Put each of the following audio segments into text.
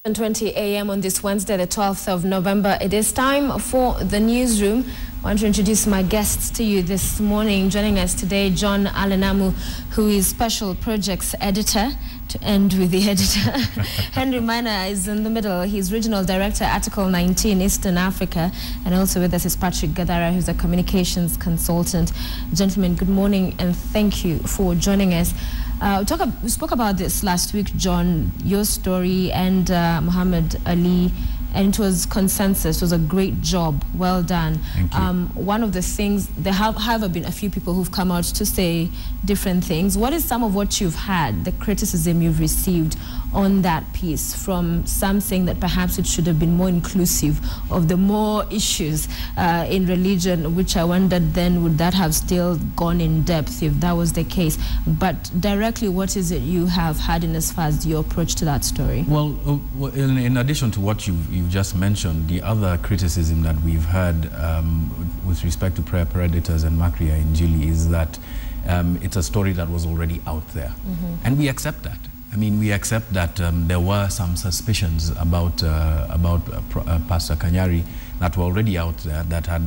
7:20 a.m. on this Wednesday, the 12th of November. It is time for the newsroom. I want to introduce my guests to you this morning. Joining us today, John Alenamu, who is Special Projects Editor, to end with the editor. Henry Miner is in the middle. He's Regional Director, Article 19, Eastern Africa. And also with us is Patrick Gadara, who's a Communications Consultant. Gentlemen, good morning and thank you for joining us. We spoke about this last week, John, your story and Muhammad Ali, and it was consensus. It was a great job. Well done. Thank you. One of the things, there have been a few people who've come out to say different things. What is some of what you've had, the criticism you've received on that piece, from some saying that perhaps it should have been more inclusive of the more issues in religion, which I wondered then, would that have still gone in depth if that was the case? But directly, what is it you have had in as far as your approach to that story? Well, in addition to what you've just mentioned, the other criticism that we've had with respect to prayer predators and Makria in Gili is that it's a story that was already out there. And we accept that. I mean, we accept that there were some suspicions about Pastor Kanyari that were already out there that had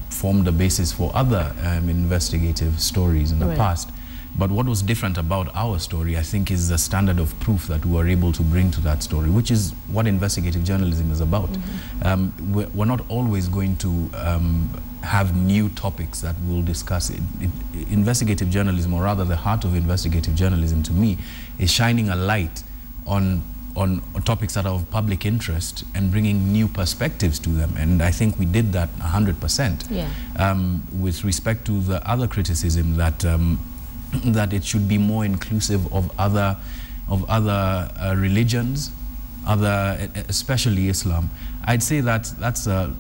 formed the basis for other investigative stories in the past. But what was different about our story, I think, is the standard of proof that we were able to bring to that story, which is what investigative journalism is about. We're not always going to have new topics that we'll discuss. Investigative journalism, or rather the heart of investigative journalism to me, is shining a light on topics that are of public interest and bringing new perspectives to them. And I think we did that 100%. With respect to the other criticism that that it should be more inclusive of other religions, especially Islam, I'd say that that's a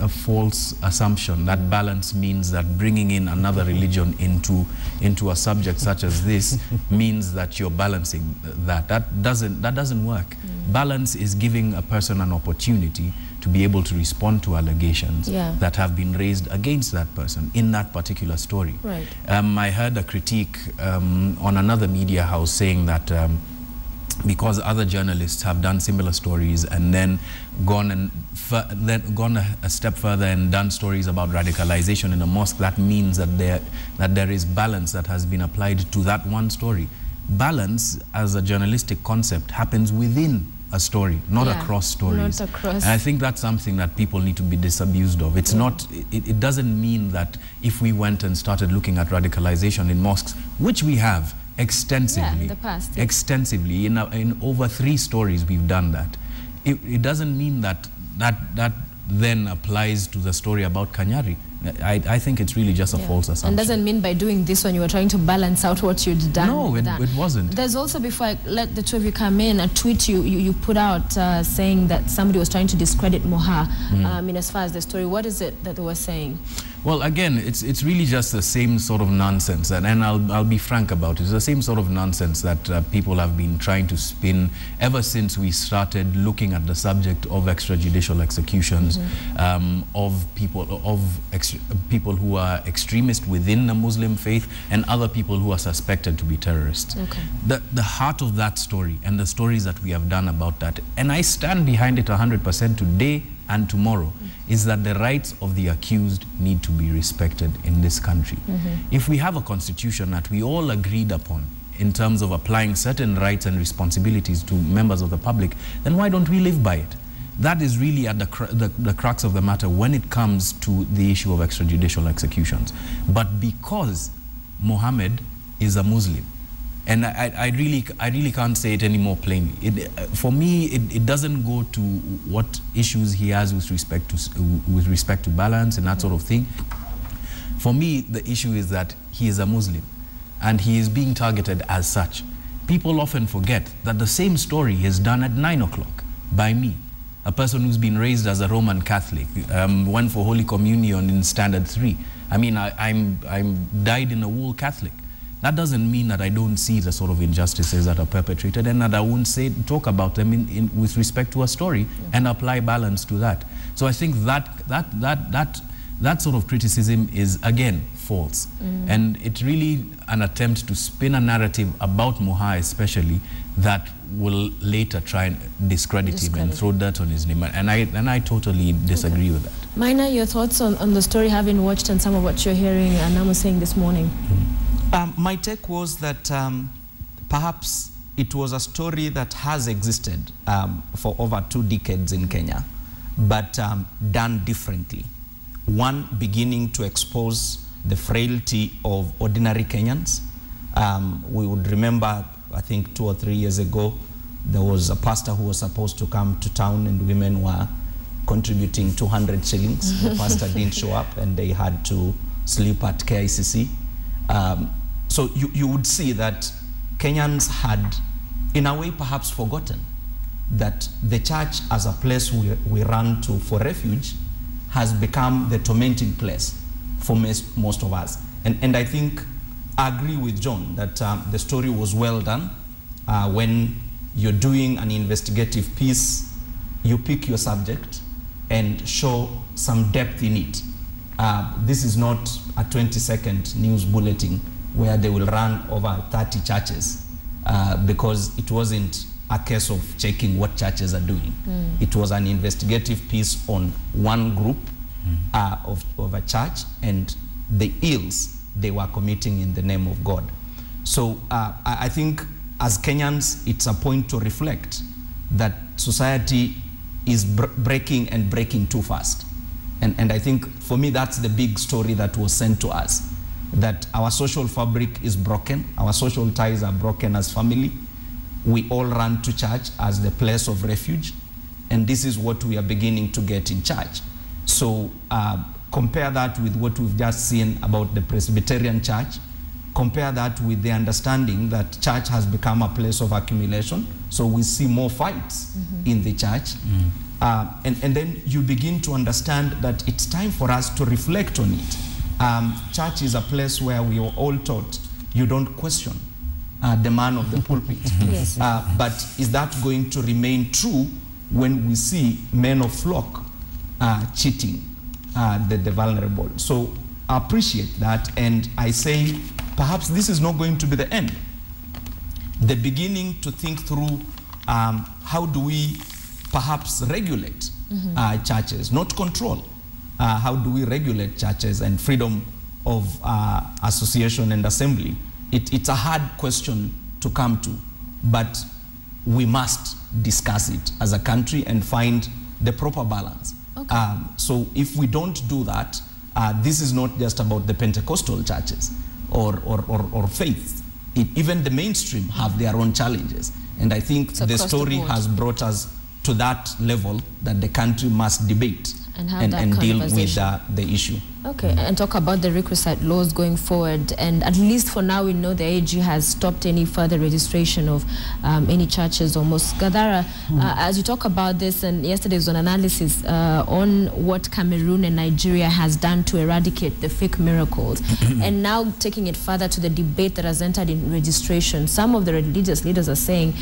false assumption. That balance means that bringing in another religion into a subject such as this means that you're balancing that. That doesn't work. Balance is giving a person an opportunity to be able to respond to allegations that have been raised against that person in that particular story. I heard a critique on another media house saying that because other journalists have done similar stories and then gone a step further and done stories about radicalization in a mosque, that means that there is balance that has been applied to that one story. Balance as a journalistic concept happens within a story, not across stories. Not across. And I think that's something that people need to be disabused of. It's not. It doesn't mean that if we went and started looking at radicalization in mosques, which we have extensively, in the past, extensively in over 3 stories we've done that. It doesn't mean that then applies to the story about Kanyari. I think it's really just a false assumption. And doesn't mean by doing this one you were trying to balance out what you'd done. No, it wasn't. There's also, before I let the two of you come in, a tweet you put out saying that somebody was trying to discredit Moha in as far as the story. What is it that they were saying? Well, again, it's really just the same sort of nonsense, and I'll be frank about it. It's the same sort of nonsense that people have been trying to spin ever since we started looking at the subject of extrajudicial executions of people who are extremists within the Muslim faith and other people who are suspected to be terrorists. The heart of that story and the stories that we have done about that, and I stand behind it 100% today and tomorrow, is that the rights of the accused need to be respected in this country. If we have a constitution that we all agreed upon in terms of applying certain rights and responsibilities to members of the public, then why don't we live by it? That is really at the crux of the matter when it comes to the issue of extrajudicial executions. But because Mohammed is a Muslim, and I really can't say it any more plainly. For me, it doesn't go to what issues he has with respect to balance and that sort of thing. For me, the issue is that he is a Muslim, and he is being targeted as such. People often forget that the same story is done at 9 o'clock by me, a person who's been raised as a Roman Catholic, went for Holy Communion in Standard 3. I mean, I'm dyed in the wool Catholic. That doesn't mean that I don't see the sort of injustices that are perpetrated and that I won't talk about them with respect to a story and apply balance to that. So I think that sort of criticism is, again, false. And it's really an attempt to spin a narrative about Moha especially that will later try and discredit him and throw dirt on his name. And I totally disagree with that. Maina, your thoughts on the story, having watched and some of what you're hearing Namu saying this morning? My take was that perhaps it was a story that has existed for over 2 decades in Kenya, but done differently. One, beginning to expose the frailty of ordinary Kenyans. We would remember, I think 2 or 3 years ago, there was a pastor who was supposed to come to town and women were contributing 200 shillings. The pastor didn't show up and they had to sleep at KICC. So you would see that Kenyans had, in a way, perhaps forgotten that the church as a place we run to for refuge has become the tormenting place for most of us. And I think I agree with John that the story was well done. When you're doing an investigative piece, you pick your subject and show some depth in it. This is not a 20-second news bulletin where they will run over 30 churches because it wasn't a case of checking what churches are doing. It was an investigative piece on one group of a church and the ills they were committing in the name of God. So I think as Kenyans, it's a point to reflect that society is breaking too fast. And I think for me, that's the big story that was sent to us, that our social fabric is broken, our social ties are broken as family. We all run to church as the place of refuge, and this is what we are beginning to get in church. So compare that with what we've just seen about the Presbyterian Church, compare that with the understanding that church has become a place of accumulation, so we see more fights in the church. And then you begin to understand that it's time for us to reflect on it. Church is a place where we are all taught you don't question the man of the pulpit. Yes. But is that going to remain true when we see men of flock cheating the vulnerable? So I appreciate that, and I say perhaps this is not going to be the end. The beginning to think through how do we perhaps regulate churches, not control. How do we regulate churches and freedom of association and assembly? It's a hard question to come to, but we must discuss it as a country and find the proper balance. Okay. So if we don't do that, this is not just about the Pentecostal churches or faith. Even the mainstream have their own challenges. And I think the story has brought us to that level that the country must debate and deal with the issue. Okay, and talk about the requisite laws going forward. And at least for now, we know the AG has stopped any further registration of any churches or mosques. Gadara, as you talk about this, and yesterday was an analysis on what Cameroon and Nigeria has done to eradicate the fake miracles. And now taking it further to the debate that has entered in registration, some of the religious leaders are saying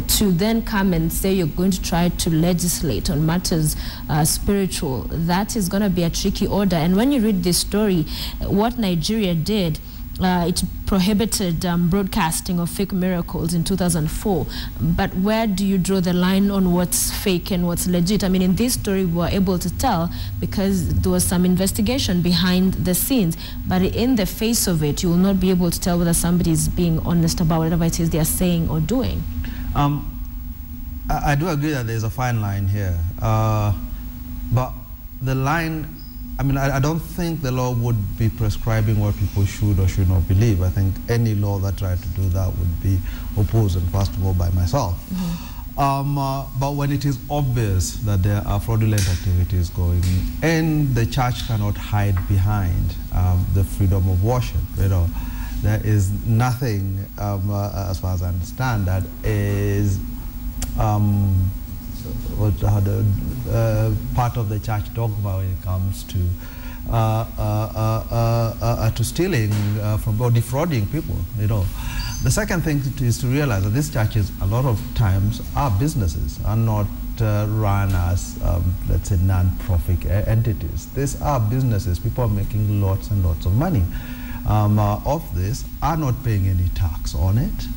to then come and say you're going to try to legislate on matters spiritual, that is going to be a tricky order. And when you read this story, what Nigeria did, it prohibited broadcasting of fake miracles in 2004. But where do you draw the line on what's fake and what's legit? I mean, in this story, we were able to tell because there was some investigation behind the scenes. But in the face of it, you will not be able to tell whether somebody is being honest about whatever it is they are saying or doing. I do agree that there's a fine line here. But the line, I mean, I don't think the law would be prescribing what people should or should not believe. I think any law that tried to do that would be opposed, and first of all, by myself. But when it is obvious that there are fraudulent activities going and the church cannot hide behind the freedom of worship, you know, there is nothing, as far as I understand, that is part of the church dogma when it comes to to stealing from or defrauding people. The second thing is to realize that these churches, a lot of times, are businesses, are not run as, let's say, non-profit entities. These are businesses. People are making lots and lots of money of this, are not paying any tax on it.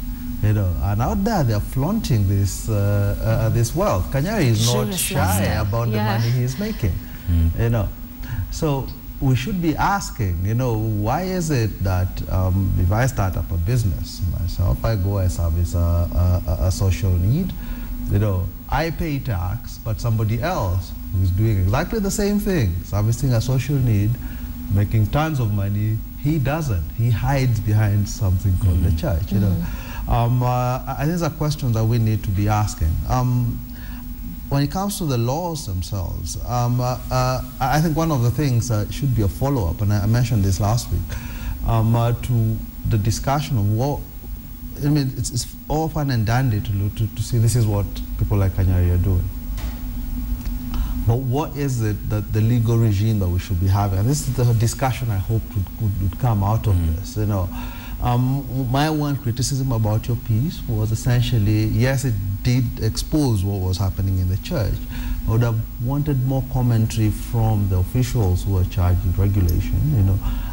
And out there they're flaunting this this wealth. Kanyari is not shy about the money he's making. So we should be asking, why is it that if I start up a business myself, I go, I service a social need, I pay tax, but somebody else who's doing exactly the same thing, servicing a social need, making tons of money, he doesn't. He hides behind something called the church. I think these are questions that we need to be asking. When it comes to the laws themselves, I think one of the things should be a follow-up, and I mentioned this last week, to the discussion of what, it's all fun and dandy to see this is what people like Kanyari are doing. But what is it that the legal regime that we should be having? And this is the discussion I hope would come out of this. My one criticism about your piece was essentially, yes, it did expose what was happening in the church. I would have wanted more commentary from the officials who are charged with regulation,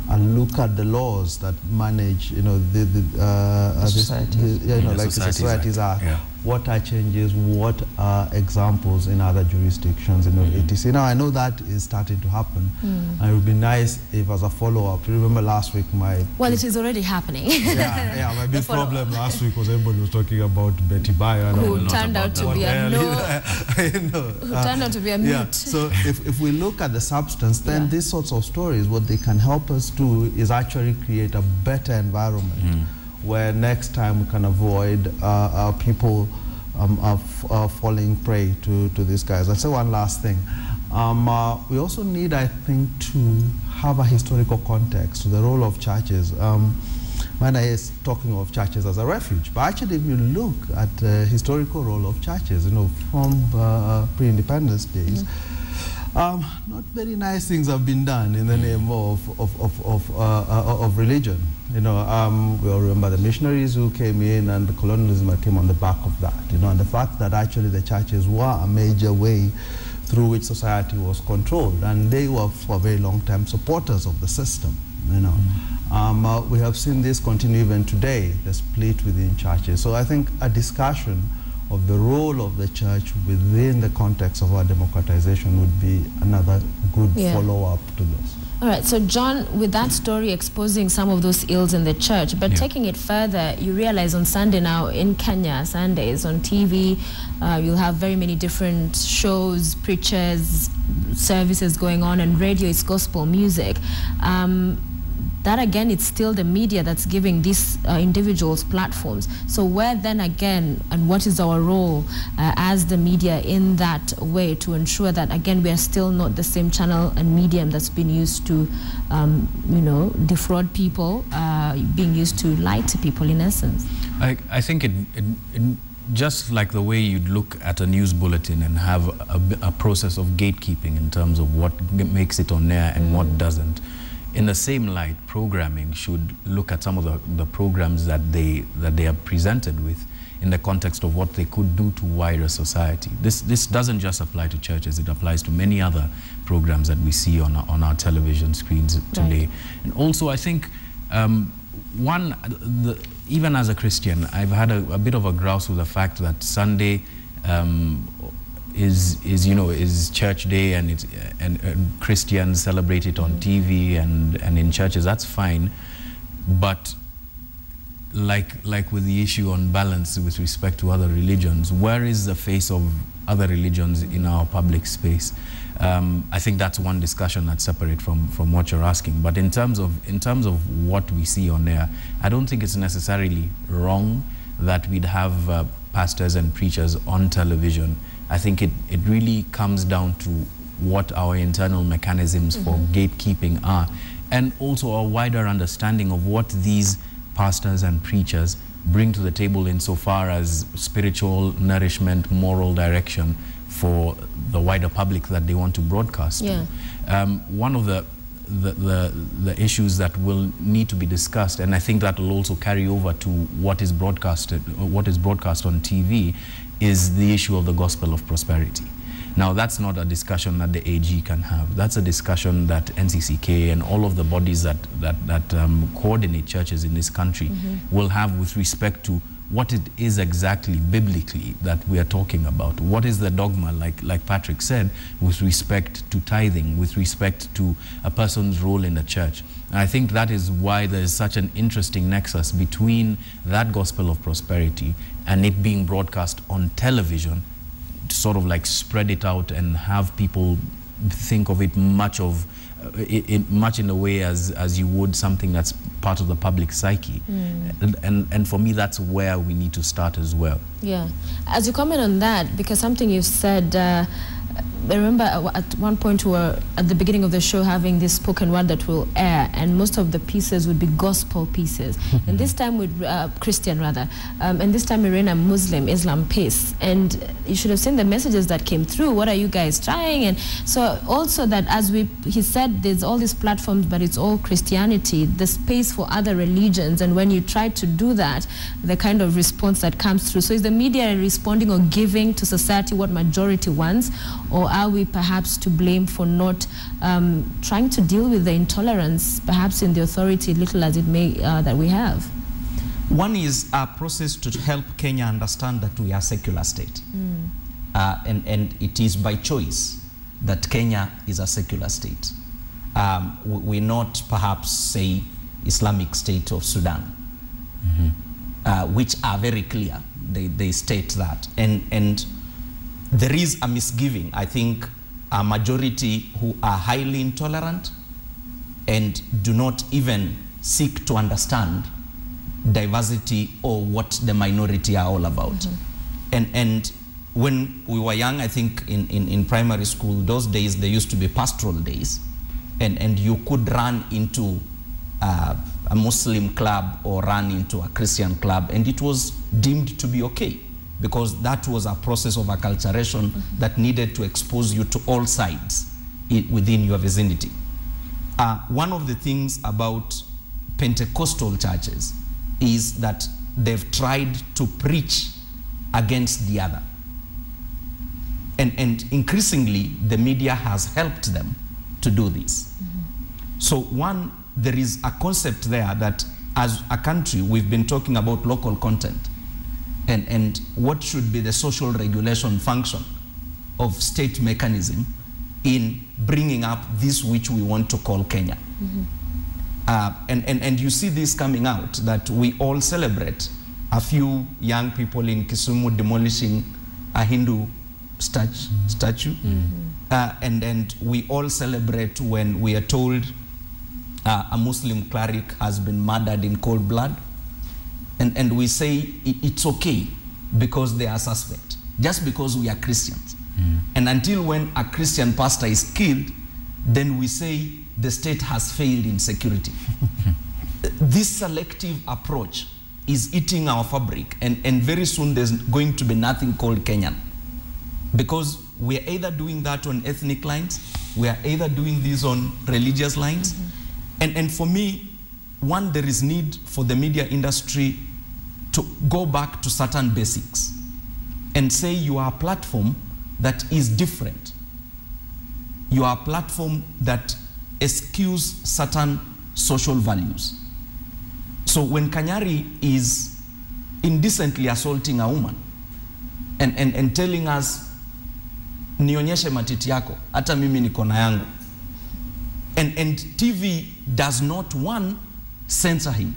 and look at the laws that manage, the societies are. Yeah. What are changes? What are examples in other jurisdictions? etc. Now I know that is starting to happen, and it would be nice if, as a follow-up, you remember last week well, it is already happening. My big problem last week was everybody was talking about Betty Bayo, who turned out to be a who turned out to be a mute. So if we look at the substance, then these sorts of stories, what they can help us do is actually create a better environment where next time we can avoid people falling prey to these guys. I'll say one last thing. We also need, I think, to have a historical context to the role of churches. When I is talking of churches as a refuge, but actually if you look at the historical role of churches, from pre-independence days, not very nice things have been done in the name of religion. We all remember the missionaries who came in, and the colonialism that came on the back of that. And the fact that actually the churches were a major way through which society was controlled, and they were for a very long time supporters of the system. We have seen this continue even today, the split within churches. So I think a discussion of the role of the church within the context of our democratization would be another good follow-up to this. All right, so John, with that story exposing some of those ills in the church, but taking it further, you realize on Sunday now in Kenya, Sundays on TV, you'll have very many different shows, preachers, services going on, and radio, it's gospel music. That again, it's still the media that's giving these individuals platforms. So where then again, and what is our role as the media in that way to ensure that again we are still not the same channel and medium that's been used to, defraud people, being used to lie to people in essence? I think it just like the way you'd look at a news bulletin and have a process of gatekeeping in terms of what makes it on air and what doesn't. In the same light, programming should look at some of the programs that they are presented with in the context of what they could do to wider society. This doesn't just apply to churches, it applies to many other programs that we see on our television screens today. Right. And also I think, even as a Christian, I've had a bit of a grouse with the fact that Sunday is church day, and Christians celebrate it on TV and in churches. That's fine, but like with the issue on balance with respect to other religions, where is the face of other religions in our public space? I think that's one discussion that's separate from what you're asking. But in terms of what we see on air, I don't think it's necessarily wrong that we'd have pastors and preachers on television. I think it really comes down to what our internal mechanisms for gatekeeping are, and also a wider understanding of what these pastors and preachers bring to the table insofar as spiritual nourishment, moral direction for the wider public that they want to broadcast to. One of the the issues that will need to be discussed, and I think that will also carry over to what is broadcast on TV, is the issue of the gospel of prosperity. Now, that's not a discussion that the AG can have. That's a discussion that NCCK and all of the bodies that coordinate churches in this country will have with respect to what it is exactly biblically that we are talking about. What is the dogma, like Patrick said, with respect to tithing, with respect to a person's role in the church. And I think that is why there is such an interesting nexus between that gospel of prosperity and it being broadcast on television, to sort of like spread it out and have people think of it much in the way as you would something that's part of the public psyche. And for me, that's where we need to start as well. Yeah. As you comment on that, because something you've said, I remember at one point we were at the beginning of the show having this spoken word that will air, and most of the pieces would be gospel pieces. And this time with Christian rather, and this time we ran a Islam piece. And you should have seen the messages that came through. What are you guys trying? And so also that he said there's all these platforms, but it's all Christianity, the space for other religions. And when you try to do that, the kind of response that comes through. So is the media responding or giving to society what majority wants? Or are we perhaps to blame for not trying to deal with the intolerance, perhaps in the authority, little as it may, that we have? One is a process to help Kenya understand that we are a secular state. And it is by choice that Kenya is a secular state. We're not perhaps, say, Islamic State of Sudan, which are very clear. They state that. And there is a misgiving. I think a majority who are highly intolerant and do not even seek to understand diversity or what the minority are all about. And when we were young, I think in primary school, those days, there used to be pastoral days. And you could run into a Muslim club or run into a Christian club, and it was deemed to be okay, because that was a process of acculturation that needed to expose you to all sides within your vicinity. One of the things about Pentecostal churches is that they've tried to preach against the other. And increasingly, the media has helped them to do this. So one, there is a concept there that as a country, we've been talking about local content and what should be the social regulation function of state mechanism in bringing up this which we want to call Kenya. And you see this coming out, that we all celebrate a few young people in Kisumu demolishing a Hindu statue. And we all celebrate when we are told a Muslim cleric has been murdered in cold blood. And we say it's okay because they are suspect, just because we are Christians. And until when a Christian pastor is killed, then we say the state has failed in security. This selective approach is eating our fabric, and very soon there's going to be nothing called Kenyan. Because we are either doing that on ethnic lines, we are either doing this on religious lines. And for me, one, there is need for the media industry to go back to certain basics and say you are a platform that is different. You are a platform that eschews certain social values. So when Kanyari is indecently assaulting a woman and telling us, nionyeshe matiti yako, hata mimi niko na yangu, and TV does not, one, censor him,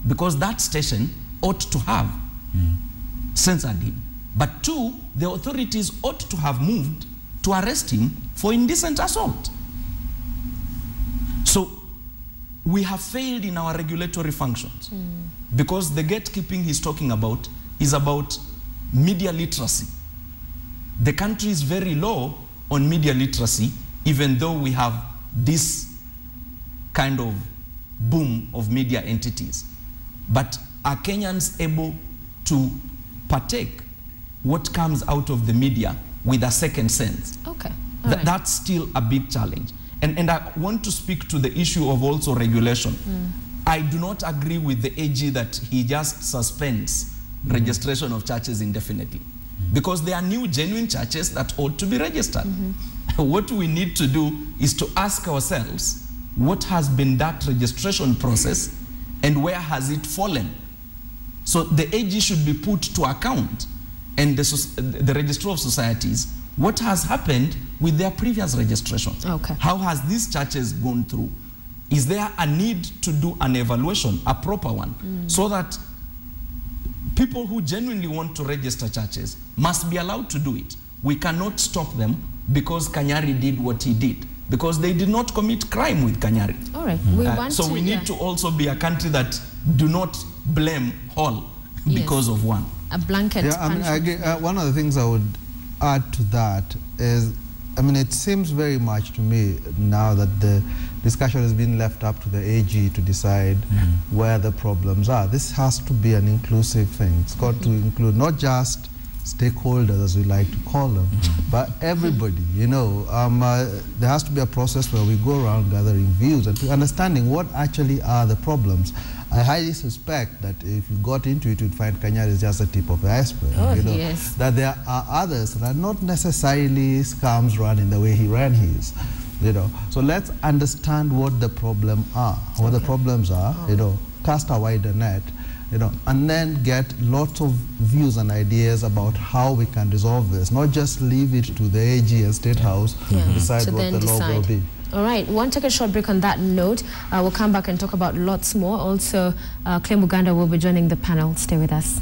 because that station ought to have censored him. But two, the authorities ought to have moved to arrest him for indecent assault. So we have failed in our regulatory functions, because the gatekeeping he's talking about is about media literacy. The country is very low on media literacy, even though we have this kind of boom of media entities. But are Kenyans able to partake what comes out of the media with a second sense? Okay. That's still a big challenge. And I want to speak to the issue of also regulation. I do not agree with the AG that he just suspends registration of churches indefinitely. Because there are new genuine churches that ought to be registered. What we need to do is to ask ourselves, what has been that registration process and where has it fallen? So the AG should be put to account, and the Registrar of Societies, what has happened with their previous registration? Okay. How has these churches gone through? Is there a need to do an evaluation, a proper one, so that people who genuinely want to register churches must be allowed to do it? We cannot stop them because Kanyari did what he did, because they did not commit crime with Kanyari. All right. We need to also be a country that do not blame all because of one. A blanket punishment. One of the things I would add to that is, I mean, it seems very much to me now that the discussion has been left up to the AG to decide where the problems are. This has to be an inclusive thing. It's got to include not just stakeholders, as we like to call them, but everybody. You know, there has to be a process where we go around gathering views and understanding what actually are the problems. I highly suspect that if you got into it, you'd find Kanyari is just the tip of the iceberg. You know, yes. That there are others that are not necessarily scams running the way he ran his. You know, so let's understand what the problem are, what the problems are. You know, cast a wider net. You know, and then get lots of views and ideas about how we can resolve this. Not just leave it to the AG and State House to decide what the law will be. All right, we'll take a short break on that note. We'll come back and talk about lots more. Also, Claire Muganda will be joining the panel. Stay with us.